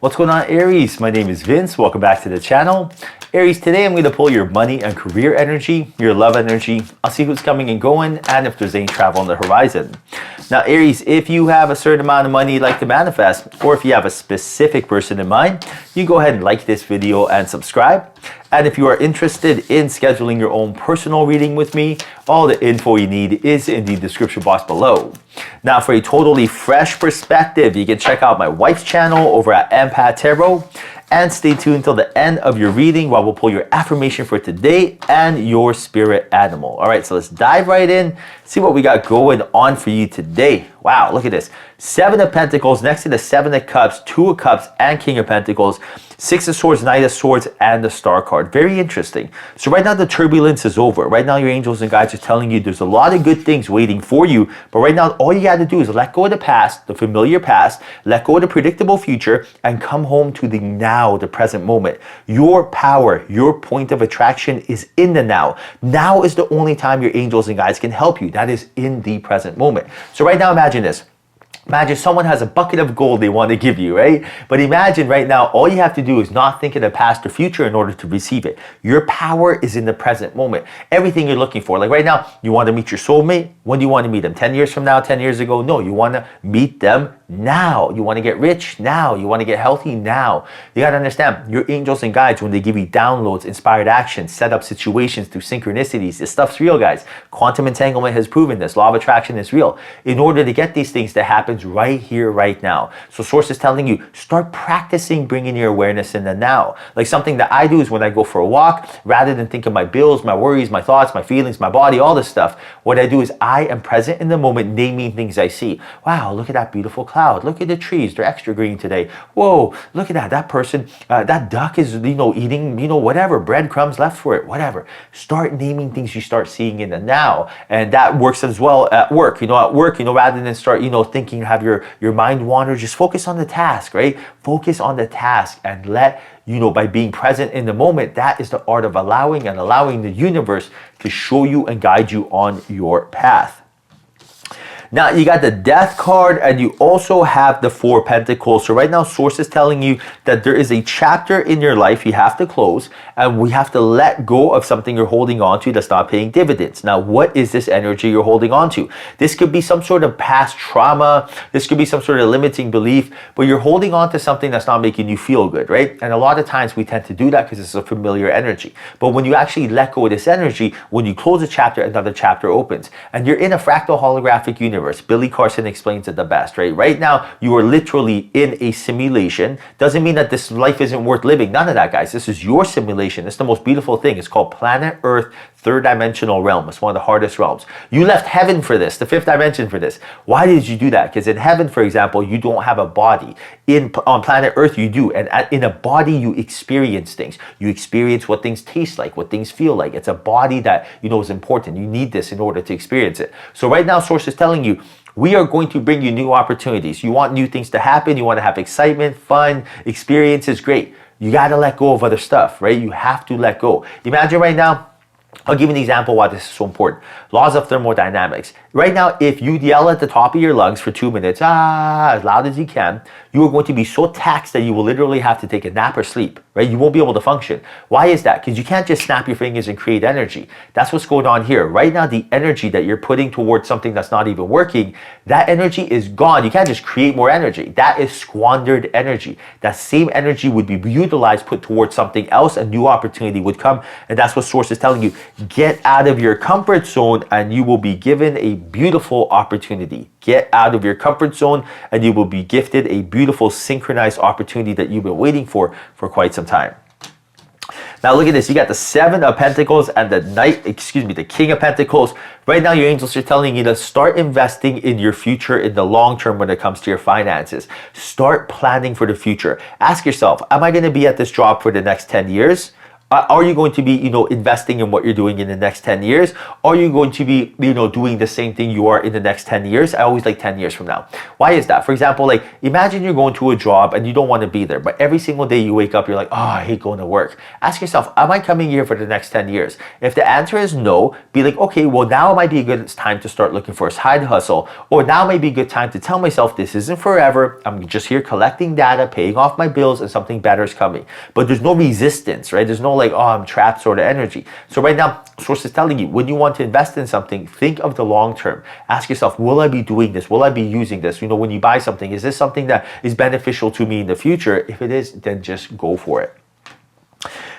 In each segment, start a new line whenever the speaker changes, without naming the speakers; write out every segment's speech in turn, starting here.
What's going on, Aries? My name is Vince. Welcome back to the channel. Aries, today I'm going to pull your money and career energy, your love energy. I'll see who's coming and going and if there's any travel on the horizon. Now, Aries, if you have a certain amount of money you'd like to manifest, or if you have a specific person in mind, you go ahead and like this video and subscribe. And if you are interested in scheduling your own personal reading with me, all the info you need is in the description box below. Now, for a totally fresh perspective, you can check out my wife's channel over at Empath Tarot. And stay tuned till the end of your reading while we'll pull your affirmation for today and your spirit animal. All right, so let's dive right in, see what we got going on for you today. Wow, look at this. 7 of Pentacles next to the 7 of Cups, 2 of Cups, and King of Pentacles, 6 of Swords, Knight of Swords, and the Star card. Very interesting. So right now the turbulence is over. Right now your angels and guides are telling you there's a lot of good things waiting for you. But right now all you got to do is let go of the past, the familiar past, let go of the predictable future, and come home to the now, the present moment. Your power, your point of attraction is in the now. Now is the only time your angels and guides can help you. That is in the present moment. So right now imagine this. Imagine someone has a bucket of gold they want to give you, right? But imagine right now, all you have to do is not think of the past or future in order to receive it. Your power is in the present moment. Everything you're looking for. Like right now, you want to meet your soulmate. When do you want to meet them? 10 years from now, 10 years ago? No, you want to meet them now. You want to get rich now. You want to get healthy now. You got to understand, your angels and guides, when they give you downloads, inspired actions, set up situations through synchronicities, this stuff's real, guys. Quantum entanglement has proven this. Law of attraction is real. In order to get these things to happen right here, right now. So source is telling you, start practicing bringing your awareness in the now. Like something that I do is when I go for a walk, rather than think of my bills, my worries, my thoughts, my feelings, my body, all this stuff, what I do is I am present in the moment, naming things I see. Wow, look at that beautiful cloud. Look at the trees. They're extra green today. Whoa, look at that. That person, that duck is, eating, whatever, breadcrumbs left for it, whatever. Start naming things you start seeing in the now. And that works as well at work. At work, rather than start, thinking, have your mind wander, just focus on the task, right? Focus on the task and let, by being present in the moment, that is the art of allowing and allowing the universe to show you and guide you on your path. Now, you got the Death card and you also have the 4 of Pentacles. So right now, source is telling you that there is a chapter in your life you have to close and we have to let go of something you're holding on to that's not paying dividends. Now, what is this energy you're holding on to? This could be some sort of past trauma. This could be some sort of limiting belief, but you're holding on to something that's not making you feel good, right? And a lot of times we tend to do that because it's a familiar energy. But when you actually let go of this energy, when you close a chapter, another chapter opens. And you're in a fractal holographic universe. Billy Carson explains it the best, right? Right now, you are literally in a simulation. Doesn't mean that this life isn't worth living. None of that, guys. This is your simulation. It's the most beautiful thing. It's called Planet Earth, 3rd dimensional realm. It's one of the hardest realms. You left heaven for this, the 5th dimension for this. Why did you do that? Because in heaven, for example, you don't have a body. On planet Earth, you do. And in a body, you experience things. You experience what things taste like, what things feel like. It's a body that, is important. You need this in order to experience it. So right now, source is telling you, we are going to bring you new opportunities. You want new things to happen. You want to have excitement, fun, experiences. Great. You got to let go of other stuff, right? You have to let go. Imagine right now, I'll give you an example why this is so important. Laws of thermodynamics. Right now, if you yell at the top of your lungs for 2 minutes, as loud as you can, you are going to be so taxed that you will literally have to take a nap or sleep, right? You won't be able to function. Why is that? Because you can't just snap your fingers and create energy. That's what's going on here. Right now, the energy that you're putting towards something that's not even working, that energy is gone. You can't just create more energy. That is squandered energy. That same energy would be utilized, put towards something else, a new opportunity would come. And that's what source is telling you. Get out of your comfort zone and you will be given a beautiful opportunity. Get out of your comfort zone and you will be gifted a beautiful synchronized opportunity that you've been waiting for quite some time. Now look at this. You got the 7 of Pentacles and the King of Pentacles. Right now, your angels are telling you to start investing in your future in the long term when it comes to your finances. Start planning for the future. Ask yourself, am I going to be at this job for the next 10 years? Are you going to be, investing in what you're doing in the next 10 years? Are you going to be, doing the same thing you are in the next 10 years? I always like 10 years from now. Why is that? For example, like imagine you're going to a job and you don't want to be there, but every single day you wake up, you're like, oh, I hate going to work. Ask yourself, am I coming here for the next 10 years? If the answer is no, be like, okay, well now might be a good time to start looking for a side hustle, or now might be a good time to tell myself this isn't forever. I'm just here collecting data, paying off my bills, and something better is coming. But there's no resistance, right? There's no like, oh, I'm trapped sort of energy. So right now, source is telling you, when you want to invest in something, think of the long term. Ask yourself, will I be doing this? Will I be using this? When you buy something, is this something that is beneficial to me in the future? If it is, then just go for it.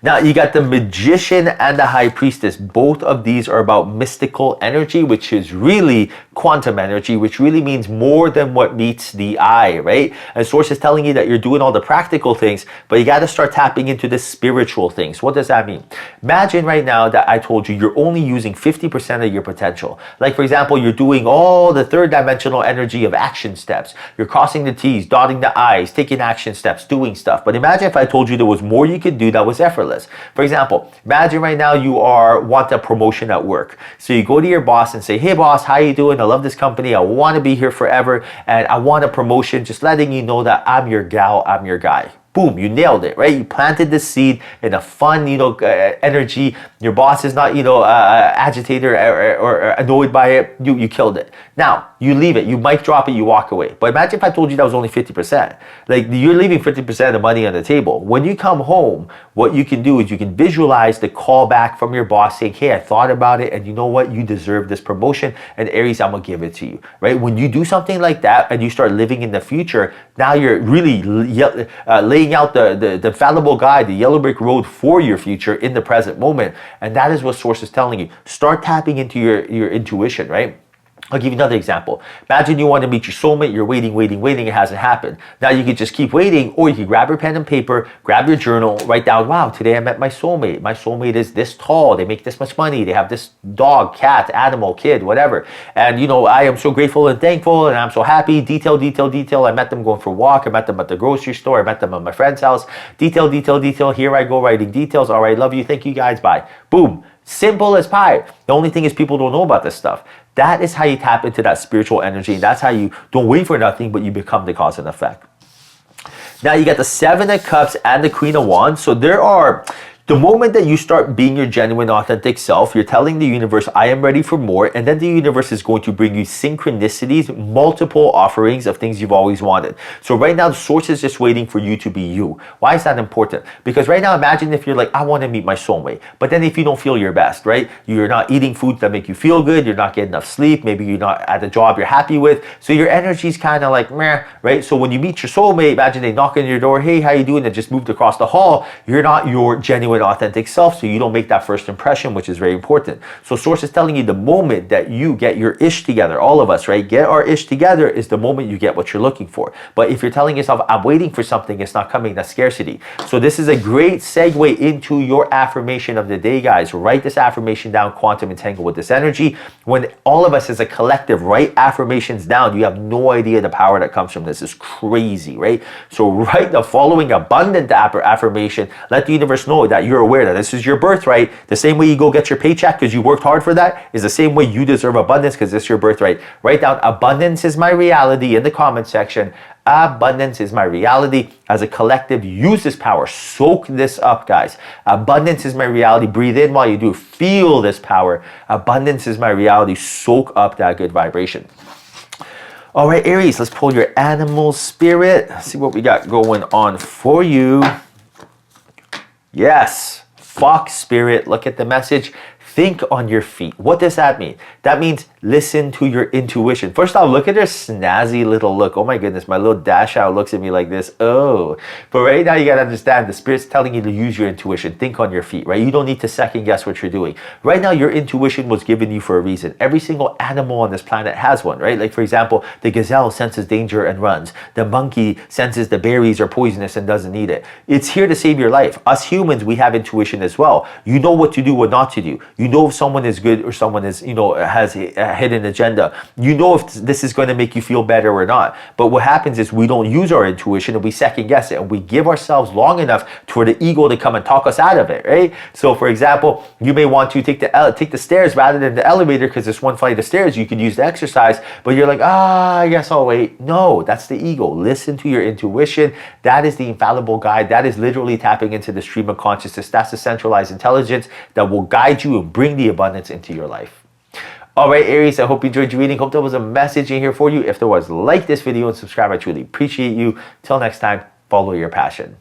Now, you got the Magician and the High Priestess. Both of these are about mystical energy, which is really quantum energy, which really means more than what meets the eye, right? And source is telling you that you're doing all the practical things, but you got to start tapping into the spiritual things. What does that mean? Imagine right now that I told you you're only using 50% of your potential. Like, for example, you're doing all the third dimensional energy of action steps. You're crossing the T's, dotting the I's, taking action steps, doing stuff. But imagine if I told you there was more you could do that was effortless. For example, imagine right now you want a promotion at work. So you go to your boss and say, hey boss, how you doing? I love this company. I want to be here forever. And I want a promotion. Just letting you know that I'm your gal, I'm your guy. Boom, you nailed it, right? You planted the seed in a fun, energy. Your boss is not, agitated or annoyed by it. You killed it. Now, you leave it. You mic drop it. You walk away. But imagine if I told you that was only 50%. Like, you're leaving 50% of the money on the table. When you come home, what you can do is you can visualize the call back from your boss saying, hey, I thought about it, and you know what? You deserve this promotion, and Aries, I'm going to give it to you, right? When you do something like that and you start living in the future, now you're really laying out the infallible guide, the yellow brick road for your future in the present moment. And that is what source is telling you. Start tapping into your intuition, right? I'll give you another example. Imagine you want to meet your soulmate, you're waiting, it hasn't happened. Now you could just keep waiting, or you could grab your pen and paper, grab your journal, write down, wow, today I met my soulmate. My soulmate is this tall, they make this much money, they have this dog, cat, animal, kid, whatever. And I am so grateful and thankful, and I'm so happy. Detail. I met them going for a walk, I met them at the grocery store, I met them at my friend's house. Detail. Here I go writing details. All right, love you, thank you guys, bye. Boom. Simple as pie. The only thing is people don't know about this stuff. That is how you tap into that spiritual energy. And that's how you don't wait for nothing, but you become the cause and effect. Now you got the Seven of Cups and the Queen of Wands. So the moment that you start being your genuine, authentic self, you're telling the universe, I am ready for more. And then the universe is going to bring you synchronicities, multiple offerings of things you've always wanted. So right now, the source is just waiting for you to be you. Why is that important? Because right now, imagine if you're like, I want to meet my soulmate. But then if you don't feel your best, right? You're not eating foods that make you feel good. You're not getting enough sleep. Maybe you're not at a job you're happy with. So your energy's kind of like, meh, right? So when you meet your soulmate, imagine they knock on your door, hey, how you doing? And just moved across the hall. You're not your genuine, authentic self, so you don't make that first impression, which is very important. So source is telling you the moment that you get your ish together, all of us, right? Get our ish together is the moment you get what you're looking for. But if you're telling yourself, I'm waiting for something, it's not coming, that's scarcity. So this is a great segue into your affirmation of the day, guys. Write this affirmation down, quantum entangle with this energy. When all of us as a collective write affirmations down, you have no idea the power that comes from this. It's crazy, right? So write the following abundant affirmation. Let the universe know that you're aware that this is your birthright. The same way you go get your paycheck because you worked hard for that is the same way you deserve abundance because it's your birthright. Write down abundance is my reality in the comment section. Abundance is my reality. As a collective, use this power. Soak this up, guys. Abundance is my reality. Breathe in while you do. Feel this power. Abundance is my reality. Soak up that good vibration. All right, Aries, let's pull your animal spirit. See what we got going on for you. Yes. Fox spirit, look at the message. Think on your feet. What does that mean? That means listen to your intuition. First off, look at her snazzy little look. Oh my goodness, my little dash out looks at me like this. Oh, but right now you got to understand the spirit's telling you to use your intuition. Think on your feet, right? You don't need to second guess what you're doing. Right now, your intuition was given you for a reason. Every single animal on this planet has one, right? Like for example, the gazelle senses danger and runs. The monkey senses the berries are poisonous and doesn't eat it. It's here to save your life. Us humans, we have intuition as well. You know what to do, what not to do. You You know if someone is good or someone is, has a hidden agenda. You know if this is going to make you feel better or not. But what happens is we don't use our intuition and we second guess it, and we give ourselves long enough for the ego to come and talk us out of it, right? So for example, you may want to take the stairs rather than the elevator because there's one flight of stairs you could use to exercise, but you're like, I guess I'll wait. No, that's the ego. Listen to your intuition. That is the infallible guide. That is literally tapping into the stream of consciousness. That's the centralized intelligence that will guide you and bring the abundance into your life. All right, Aries, I hope you enjoyed your reading. Hope there was a message in here for you. If there was, like this video and subscribe. I truly appreciate you. Till next time, follow your passion.